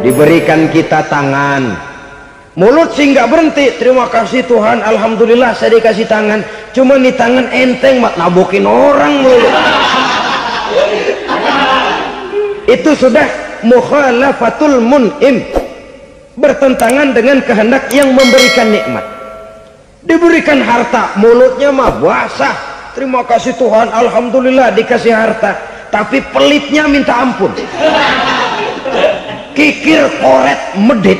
Diberikan kita tangan, mulut sih nggak berhenti. Terima kasih Tuhan, alhamdulillah saya dikasih tangan. Cuma nih tangan enteng mat nabokin orang mulu. Itu sudah mukhalafatul mun'im, bertentangan dengan kehendak yang memberikan nikmat. Diberikan harta, mulutnya mah basah, terima kasih Tuhan, alhamdulillah dikasih harta, tapi pelitnya minta ampun, kikir koret medit.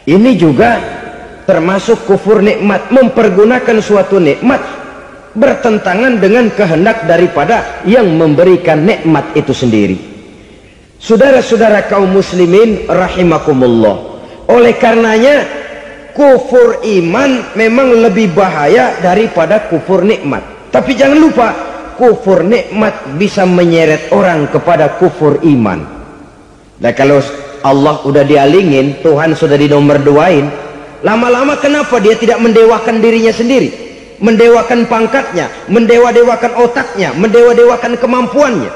Ini juga termasuk kufur nikmat, mempergunakan suatu nikmat bertentangan dengan kehendak daripada yang memberikan nikmat itu sendiri. Saudara-saudara kaum muslimin rahimakumullah, oleh karenanya kufur iman memang lebih bahaya daripada kufur nikmat. Tapi jangan lupa, kufur nikmat bisa menyeret orang kepada kufur iman. Nah kalau Allah udah dialingin, Tuhan sudah dinomor duain, lama-lama kenapa dia tidak mendewakan dirinya sendiri, mendewakan pangkatnya, mendewa-dewakan otaknya, mendewa-dewakan kemampuannya?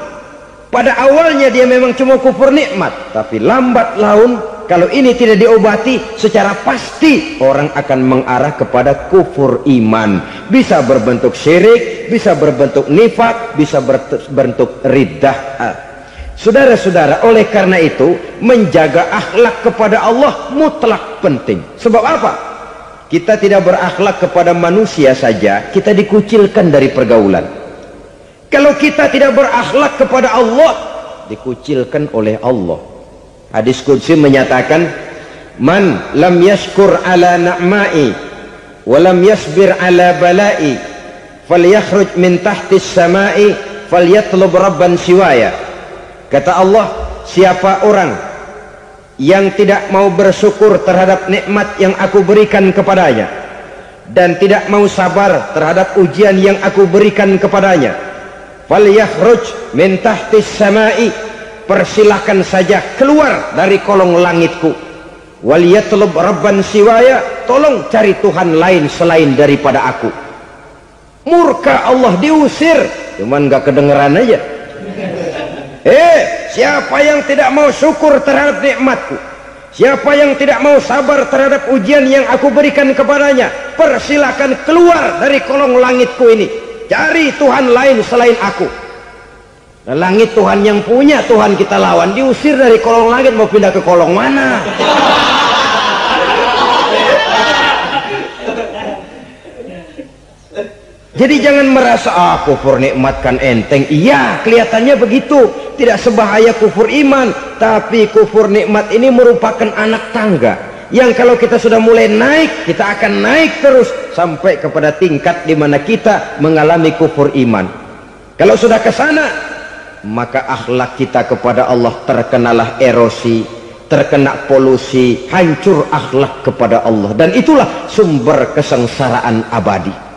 Pada awalnya dia memang cuma kufur nikmat, tapi lambat laun kalau ini tidak diobati, secara pasti orang akan mengarah kepada kufur iman. Bisa berbentuk syirik, bisa berbentuk nifak, bisa berbentuk riddah. Saudara-saudara, oleh karena itu menjaga akhlak kepada Allah mutlak penting. Sebab apa? Kita tidak berakhlak kepada manusia saja, kita dikucilkan dari pergaulan. Kalau kita tidak berakhlak kepada Allah, dikucilkan oleh Allah. Hadis qudsi menyatakan, man lam yashkur ala na'mai wa lam yasbir ala balai falyakhruj min tahtis samai falyatlub rabban siwaya. Kata Allah, siapa orang yang tidak mau bersyukur terhadap nikmat yang aku berikan kepadanya dan tidak mau sabar terhadap ujian yang aku berikan kepadanya, falyakhruj min tahtis samai, persilahkan saja keluar dari kolong langitku, waliyatlub rabban siwaya, tolong cari Tuhan lain selain daripada aku. Murka Allah, diusir, cuman gak kedengeran aja. Siapa yang tidak mau syukur terhadap nikmatku, siapa yang tidak mau sabar terhadap ujian yang aku berikan kepadanya, persilahkan keluar dari kolong langitku ini, cari Tuhan lain selain aku. Nah, langit Tuhan yang punya, Tuhan kita lawan, diusir dari kolong langit, mau pindah ke kolong mana? Jadi jangan merasa kufur nikmat kan enteng. Iya, kelihatannya begitu, tidak sebahaya kufur iman. Tapi kufur nikmat ini merupakan anak tangga yang kalau kita sudah mulai naik, kita akan naik terus sampai kepada tingkat di mana kita mengalami kufur iman. Kalau sudah ke sana, maka akhlak kita kepada Allah terkenalah erosi, terkena polusi, hancur akhlak kepada Allah, dan itulah sumber kesengsaraan abadi.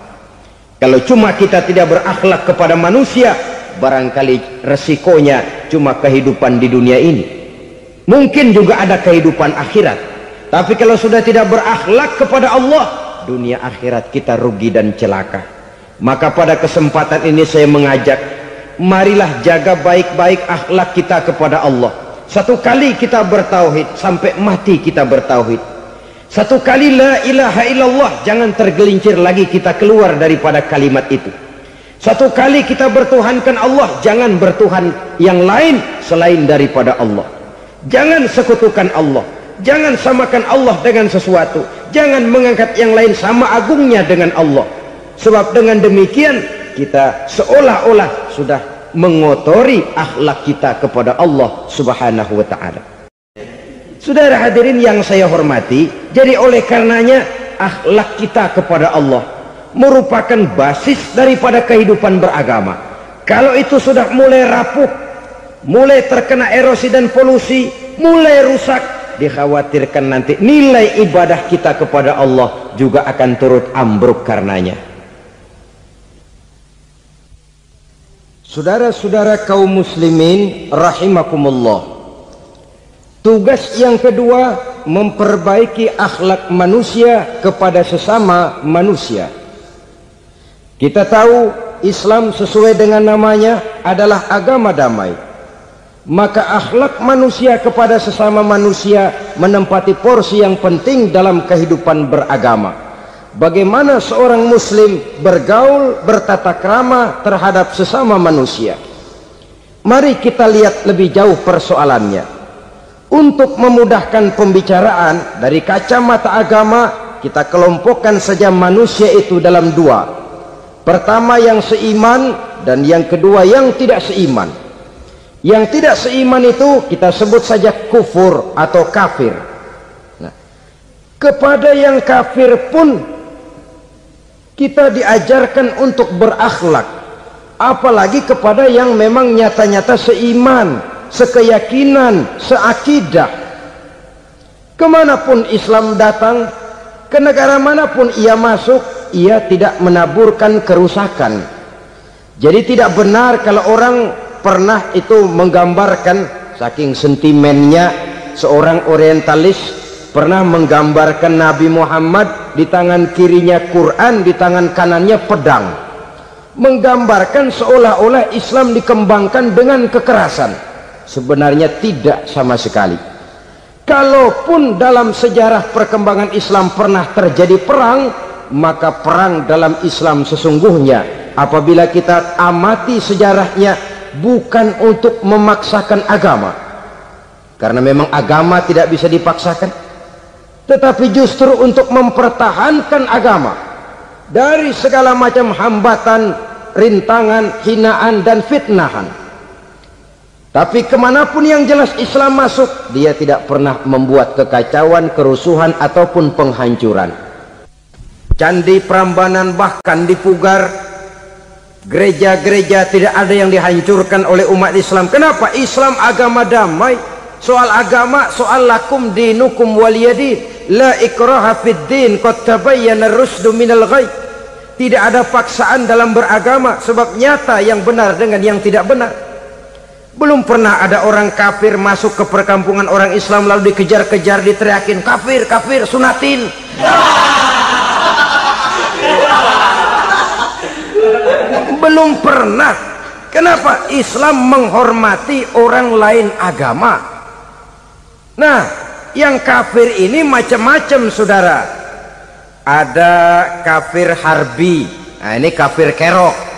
Kalau cuma kita tidak berakhlak kepada manusia, barangkali resikonya cuma kehidupan di dunia ini, mungkin juga ada kehidupan akhirat. Tapi kalau sudah tidak berakhlak kepada Allah, dunia akhirat kita rugi dan celaka. Maka pada kesempatan ini saya mengajak, marilah jaga baik-baik akhlak kita kepada Allah. Satu kali kita bertauhid, sampai mati kita bertauhid. Satu kali la ilaha illallah, jangan tergelincir lagi kita keluar daripada kalimat itu. Satu kali kita bertuhankan Allah, jangan bertuhan yang lain selain daripada Allah. Jangan sekutukan Allah, jangan samakan Allah dengan sesuatu, jangan mengangkat yang lain sama agungnya dengan Allah. Sebab dengan demikian kita seolah-olah sudah mengotori akhlak kita kepada Allah subhanahu wa ta'ala. Saudara hadirin yang saya hormati, jadi oleh karenanya akhlak kita kepada Allah merupakan basis daripada kehidupan beragama. Kalau itu sudah mulai rapuh, mulai terkena erosi dan polusi, mulai rusak, dikhawatirkan nanti nilai ibadah kita kepada Allah juga akan turut ambruk karenanya. Saudara-saudara kaum muslimin rahimakumullah, tugas yang kedua, memperbaiki akhlak manusia kepada sesama manusia. Kita tahu Islam sesuai dengan namanya adalah agama damai. Maka akhlak manusia kepada sesama manusia menempati porsi yang penting dalam kehidupan beragama. Bagaimana seorang muslim bergaul, bertata krama terhadap sesama manusia. Mari kita lihat lebih jauh persoalannya. Untuk memudahkan pembicaraan dari kacamata agama, kita kelompokkan saja manusia itu dalam dua. Pertama yang seiman, dan yang kedua yang tidak seiman. Yang tidak seiman itu kita sebut saja kufur atau kafir. Nah, kepada yang kafir pun kita diajarkan untuk berakhlak, apalagi kepada yang memang nyata-nyata seiman, sekeyakinan, seakidah. Kemanapun Islam datang, ke negara manapun ia masuk, ia tidak menaburkan kerusakan. Jadi tidak benar kalau orang pernah itu menggambarkan, saking sentimennya seorang orientalis pernah menggambarkan Nabi Muhammad di tangan kirinya Quran, di tangan kanannya pedang, menggambarkan seolah-olah Islam dikembangkan dengan kekerasan. Sebenarnya tidak sama sekali. Kalaupun dalam sejarah perkembangan Islam pernah terjadi perang, maka perang dalam Islam sesungguhnya apabila kita amati sejarahnya bukan untuk memaksakan agama, karena memang agama tidak bisa dipaksakan, tetapi justru untuk mempertahankan agama dari segala macam hambatan, rintangan, hinaan dan fitnahan. Tapi kemanapun yang jelas Islam masuk, dia tidak pernah membuat kekacauan, kerusuhan ataupun penghancuran. Candi Prambanan bahkan dipugar, gereja-gereja tidak ada yang dihancurkan oleh umat Islam. Kenapa? Islam agama damai. Soal agama, soal lakum dinukum waliyadin, la ikraha fid din, qad tabayyana ar-rusdu minal ghayy. Tidak ada paksaan dalam beragama, sebab nyata yang benar dengan yang tidak benar. Belum pernah ada orang kafir masuk ke perkampungan orang Islam lalu dikejar-kejar, diteriakin kafir, kafir, sunatin. Belum pernah. Kenapa? Islam menghormati orang lain agama. Nah, yang kafir ini macam-macam, saudara. Ada kafir harbi. Nah, ini kafir kerok.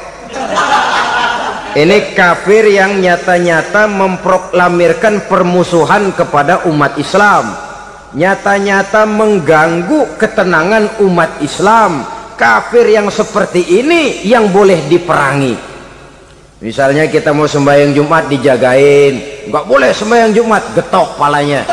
Ini kafir yang nyata-nyata memproklamirkan permusuhan kepada umat Islam, nyata-nyata mengganggu ketenangan umat Islam. Kafir yang seperti ini yang boleh diperangi. Misalnya kita mau sembahyang Jumat dijagain, nggak boleh sembahyang Jumat, getok palanya.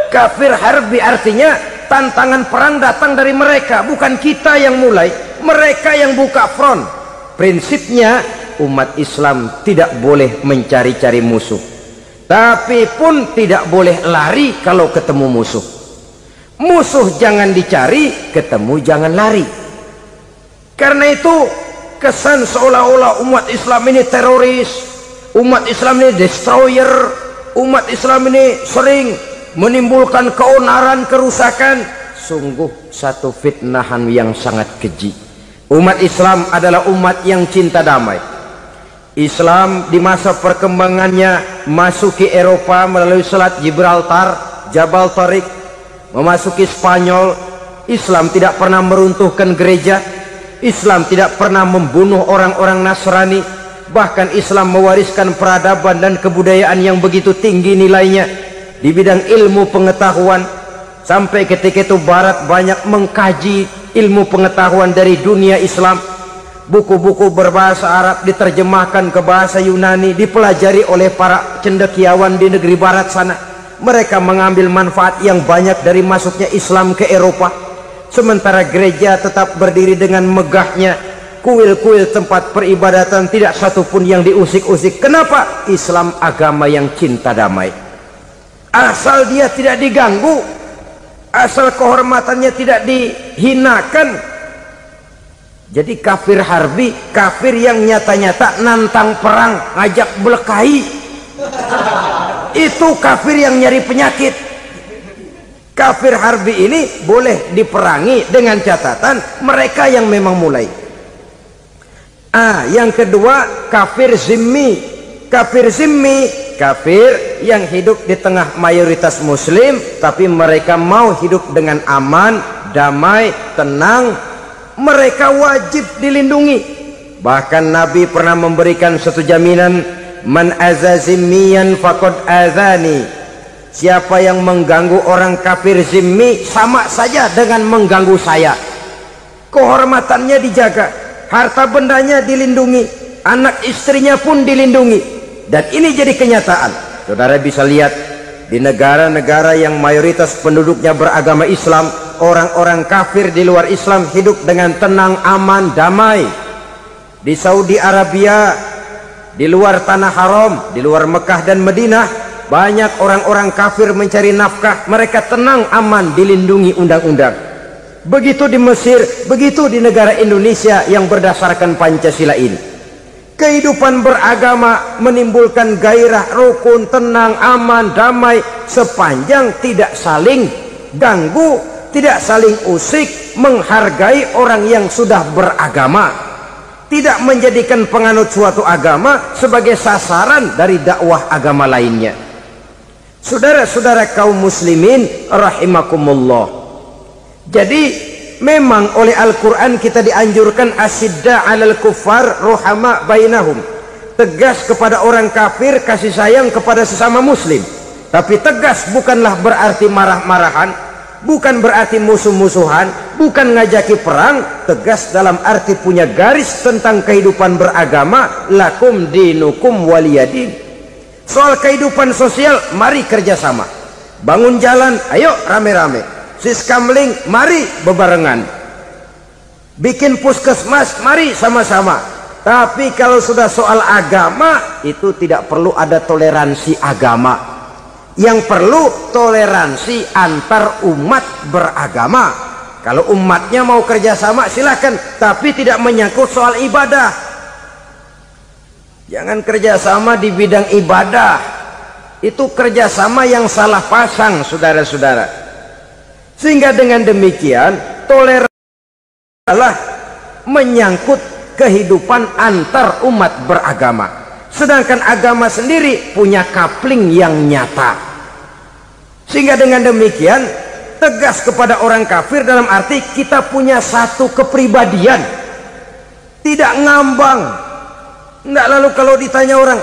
Kafir harbi artinya tantangan perang datang dari mereka, bukan kita yang mulai, mereka yang buka front. Prinsipnya umat Islam tidak boleh mencari-cari musuh, tapi pun tidak boleh lari kalau ketemu musuh. Musuh jangan dicari, ketemu jangan lari. Karena itu kesan seolah-olah umat Islam ini teroris, umat Islam ini destroyer, umat Islam ini sering menimbulkan keonaran, kerusakan. Sungguh satu fitnahan yang sangat keji. Umat Islam adalah umat yang cinta damai. Islam di masa perkembangannya masuki Eropa melalui Selat Gibraltar, Jabal Tariq, memasuki Spanyol. Islam tidak pernah meruntuhkan gereja, Islam tidak pernah membunuh orang-orang Nasrani. Bahkan Islam mewariskan peradaban dan kebudayaan yang begitu tinggi nilainya di bidang ilmu pengetahuan, sampai ketika itu Barat banyak mengkaji ilmu pengetahuan dari dunia Islam. Buku-buku berbahasa Arab diterjemahkan ke bahasa Yunani, dipelajari oleh para cendekiawan di negeri Barat sana. Mereka mengambil manfaat yang banyak dari masuknya Islam ke Eropa. Sementara gereja tetap berdiri dengan megahnya. Kuil-kuil tempat peribadatan tidak satupun yang diusik-usik. Kenapa? Islam agama yang cinta damai. Asal dia tidak diganggu, asal kehormatannya tidak dihinakan. Jadi kafir harbi, kafir yang nyata-nyata nantang perang, ngajak berkelahi. Itu kafir yang nyari penyakit. Kafir harbi ini boleh diperangi dengan catatan mereka yang memang mulai. Yang kedua kafir zimmi. Kafir zimmi, kafir yang hidup di tengah mayoritas muslim tapi mereka mau hidup dengan aman, damai, tenang. Mereka wajib dilindungi. Bahkan Nabi pernah memberikan satu jaminan, man aza zimmiyan faqad azani. Siapa yang mengganggu orang kafir zimmi sama saja dengan mengganggu saya. Kehormatannya dijaga, harta bendanya dilindungi, anak istrinya pun dilindungi. Dan ini jadi kenyataan. Saudara bisa lihat di negara-negara yang mayoritas penduduknya beragama Islam, orang-orang kafir di luar Islam hidup dengan tenang, aman, damai. Di Saudi Arabia, di luar tanah haram, di luar Mekah dan Madinah, banyak orang-orang kafir mencari nafkah. Mereka tenang, aman, dilindungi undang-undang. Begitu di Mesir, begitu di negara Indonesia yang berdasarkan Pancasila ini. Kehidupan beragama menimbulkan gairah, rukun, tenang, aman, damai, sepanjang tidak saling ganggu, tidak saling usik, menghargai orang yang sudah beragama, tidak menjadikan penganut suatu agama sebagai sasaran dari dakwah agama lainnya. Saudara-saudara kaum muslimin rahimakumullah. Jadi memang oleh Al-Quran kita dianjurkan asyidda 'alal kuffar ruhama bainahum. Tegas kepada orang kafir, kasih sayang kepada sesama muslim. Tapi tegas bukanlah berarti marah-marahan, bukan berarti musuh-musuhan, bukan ngajaki perang. Tegas dalam arti punya garis tentang kehidupan beragama, lakum dinukum waliyadin. Soal kehidupan sosial, mari kerjasama. Bangun jalan, ayo rame-rame. Siskamling, mari bebarengan. Bikin puskesmas, mari sama-sama. Tapi kalau sudah soal agama, itu tidak perlu ada toleransi agama. Yang perlu toleransi antar umat beragama. Kalau umatnya mau kerjasama silakan, tapi tidak menyangkut soal ibadah. Jangan kerjasama di bidang ibadah. Itu kerjasama yang salah pasang, saudara-saudara. Sehingga dengan demikian toleransi adalah menyangkut kehidupan antar umat beragama. Sedangkan agama sendiri punya kapling yang nyata. Sehingga dengan demikian tegas kepada orang kafir dalam arti kita punya satu kepribadian. Tidak ngambang. Enggak, lalu kalau ditanya orang,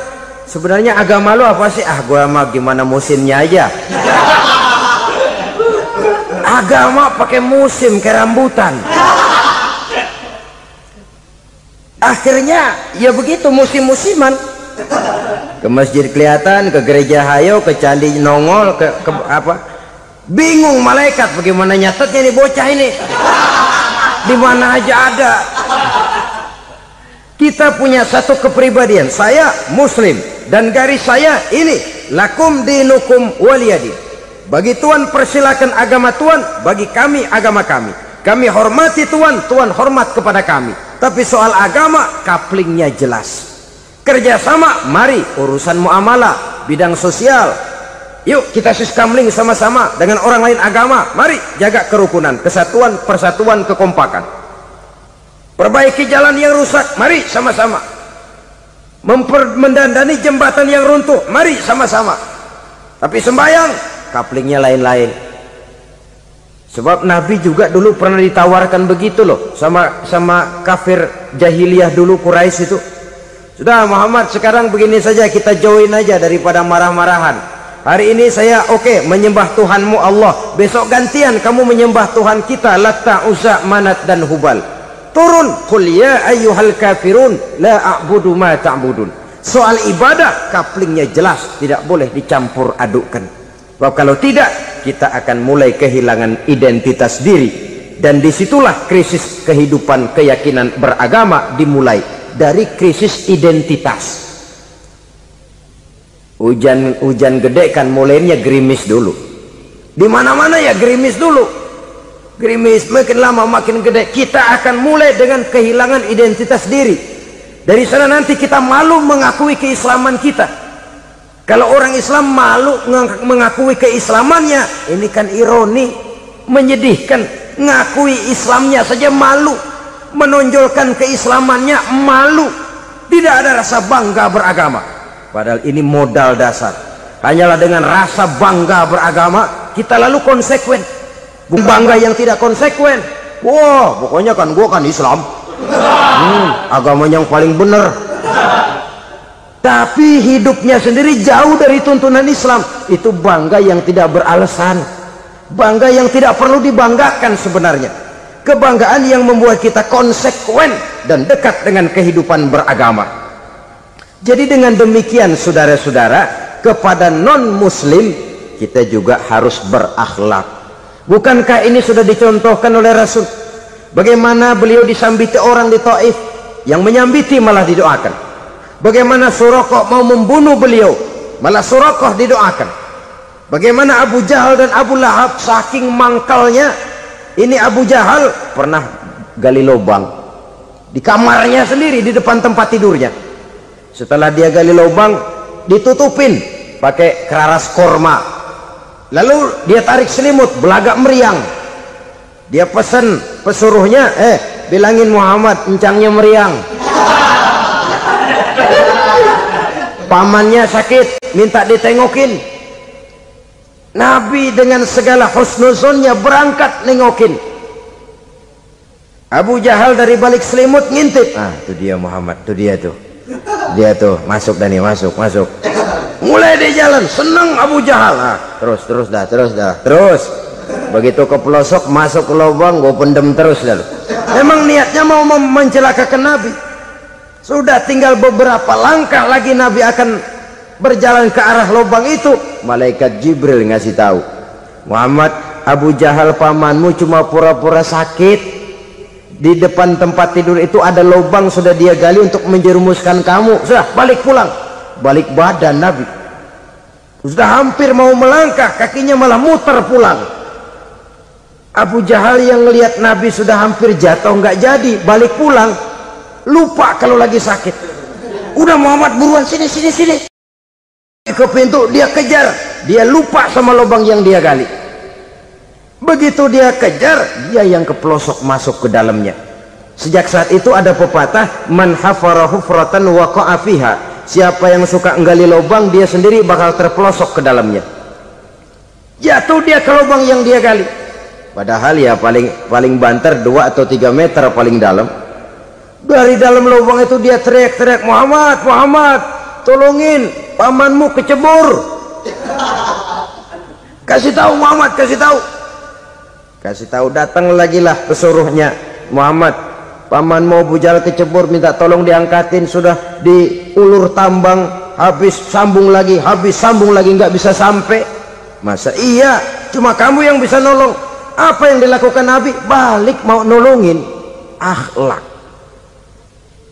sebenarnya agama lu apa sih? Gua mah gimana musimnya aja. Agama pakai musim kayak rambutan. Akhirnya ya begitu, musim-musiman. Ke masjid kelihatan, ke gereja hayo, ke candi nongol, ke apa? Bingung malaikat bagaimana nyatetnya nih bocah ini. Di mana aja ada. Kita punya satu kepribadian. Saya muslim dan garis saya ini, lakum dinukum waliyadin. Bagi Tuhan persilakan agama Tuhan, bagi kami agama kami. Kami hormati Tuhan, Tuhan hormat kepada kami. Tapi soal agama, kaplingnya jelas. Kerjasama, mari urusan muamalah, bidang sosial. Yuk kita siskamling sama-sama dengan orang lain agama. Mari jaga kerukunan, kesatuan, persatuan, kekompakan. Perbaiki jalan yang rusak, mari sama-sama. Mendandani jembatan yang runtuh, mari sama-sama. Tapi sembahyang, kaplingnya lain-lain. Sebab Nabi juga dulu pernah ditawarkan begitu loh sama kafir jahiliyah dulu, Quraisy itu. Sudah Muhammad, sekarang begini saja, kita join aja daripada marah-marahan. Hari ini saya oke menyembah Tuhanmu Allah, besok gantian kamu menyembah Tuhan kita Latta, Uzza, Manat dan Hubal. Turun, qul ya ayyuhal kafirun la a'budu ma ta'budun. Soal ibadah kaplingnya jelas, tidak boleh dicampur adukkan. Sebab kalau tidak, kita akan mulai kehilangan identitas diri. Dan disitulah krisis kehidupan keyakinan beragama dimulai. Dari krisis identitas. Hujan gede kan mulainya gerimis dulu. Di mana-mana ya gerimis dulu. Gerimis makin lama makin gede. Kita akan mulai dengan kehilangan identitas diri. Dari sana nanti kita malu mengakui keislaman kita. Kalau orang Islam malu mengakui keislamannya, ini kan ironi, menyedihkan. Ngakui Islamnya saja malu. menonjolkan keislamannya malu, tidak ada rasa bangga beragama. Padahal ini modal dasar. Hanyalah dengan rasa bangga beragama kita lalu konsekuen. Bangga yang tidak konsekuen, wah pokoknya kan gua kan Islam, agamanya yang paling benar, tapi hidupnya sendiri jauh dari tuntunan Islam. Itu bangga yang tidak beralasan, bangga yang tidak perlu dibanggakan sebenarnya. Kebanggaan yang membuat kita konsekuen dan dekat dengan kehidupan beragama. Jadi dengan demikian saudara-saudara, kepada non muslim kita juga harus berakhlak. Bukankah ini sudah dicontohkan oleh Rasul? Bagaimana beliau disambiti orang di Taif, yang menyambiti malah didoakan. Bagaimana Suraqah mau membunuh beliau, malah Suraqah didoakan. Bagaimana Abu Jahal dan Abu Lahab saking mangkalnya. Ini Abu Jahal pernah gali lubang di kamarnya sendiri, di depan tempat tidurnya. Setelah dia gali lubang, ditutupin pakai keraras korma. Lalu dia tarik selimut, belagak meriang. Dia pesan pesuruhnya, bilangin Muhammad encangnya meriang. Pamannya sakit, minta ditengokin. Nabi dengan segala husnuzonnya berangkat nengokin. Abu Jahal dari balik selimut ngintip. Itu dia Muhammad, itu dia tuh. Dia tuh, masuk Dani, masuk. Mulai dia jalan, senang Abu Jahal. Terus. Begitu ke pelosok, masuk ke lubang, gue pendem terus lalu. Memang niatnya mau mencelakakan Nabi. Sudah tinggal beberapa langkah lagi Nabi akan berjalan ke arah lubang itu. Malaikat Jibril ngasih tahu, Muhammad, Abu Jahal pamanmu cuma pura-pura sakit. Di depan tempat tidur itu ada lubang sudah dia gali untuk menjerumuskan kamu. Sudah balik pulang. Balik badan Nabi. Sudah hampir mau melangkah, kakinya malah muter pulang. Abu Jahal yang ngelihat Nabi sudah hampir jatuh nggak jadi, balik pulang. Lupa kalau lagi sakit. Udah Muhammad buruan sini. Ke pintu dia kejar, dia lupa sama lubang yang dia gali. Begitu dia kejar, dia yang ke pelosok masuk ke dalamnya. Sejak saat itu ada pepatah, man hafara hufratan waqa'a fiha. Siapa yang suka nggali lubang, dia sendiri bakal terpelosok ke dalamnya. Jatuh dia ke lubang yang dia gali. Padahal ya paling banter 2 atau 3 meter paling dalam. Dari dalam lubang itu dia teriak-teriak, Muhammad, tolongin, pamanmu kecebur. Kasih tahu Muhammad, kasih tahu. Datang lagi lah pesuruhnya, Muhammad, pamanmu Abu Jahal kecebur, minta tolong diangkatin. Sudah diulur tambang, habis sambung lagi nggak bisa sampai. Masa iya cuma kamu yang bisa nolong? Apa yang dilakukan Nabi? Balik mau nolongin. Akhlak.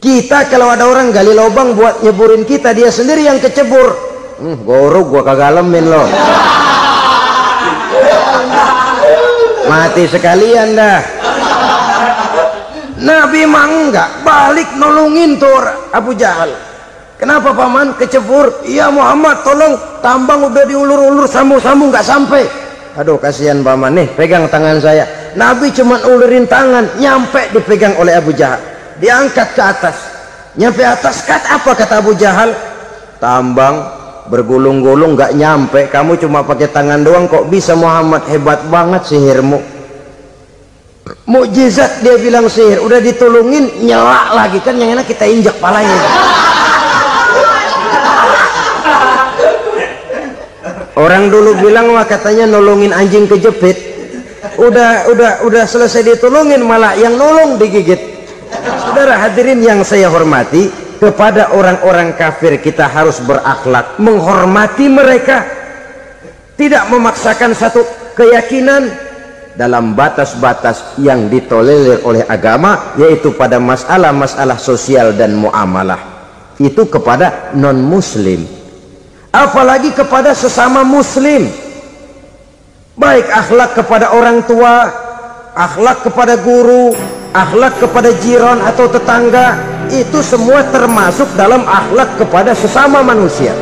Kita kalau ada orang gali lubang buat nyeburin kita, dia sendiri yang kecebur. Gorok gua kagalemin loh. Mati sekalian dah. Nabi mah enggak, balik nolongin tuh Abu Jahal. Kenapa paman kecebur? Iya Muhammad, tolong, tambang udah diulur-ulur, sambung-sambung nggak sampai. Aduh kasihan paman, nih pegang tangan saya. Nabi cuma ulurin tangan, nyampe dipegang oleh Abu Jahal. Diangkat ke atas, nyampe atas. Apa kata Abu Jahal? Tambang bergulung-gulung nggak nyampe, kamu cuma pakai tangan doang kok bisa Muhammad, hebat banget sihirmu. Mukjizat dia bilang sihir, udah ditolongin nyelak lagi, kan yang enak kita injak palanya. Orang dulu bilang wah katanya nolongin anjing kejepit, udah selesai ditolongin malah yang nolong digigit. Saudara hadirin yang saya hormati, kepada orang-orang kafir kita harus berakhlak, menghormati mereka, tidak memaksakan satu keyakinan dalam batas-batas yang ditolerir oleh agama, yaitu pada masalah-masalah sosial dan muamalah. Itu kepada non muslim, apalagi kepada sesama muslim. Baik akhlak kepada orang tua, akhlak kepada guru, akhlak kepada jiran atau tetangga, itu semua termasuk dalam akhlak kepada sesama manusia.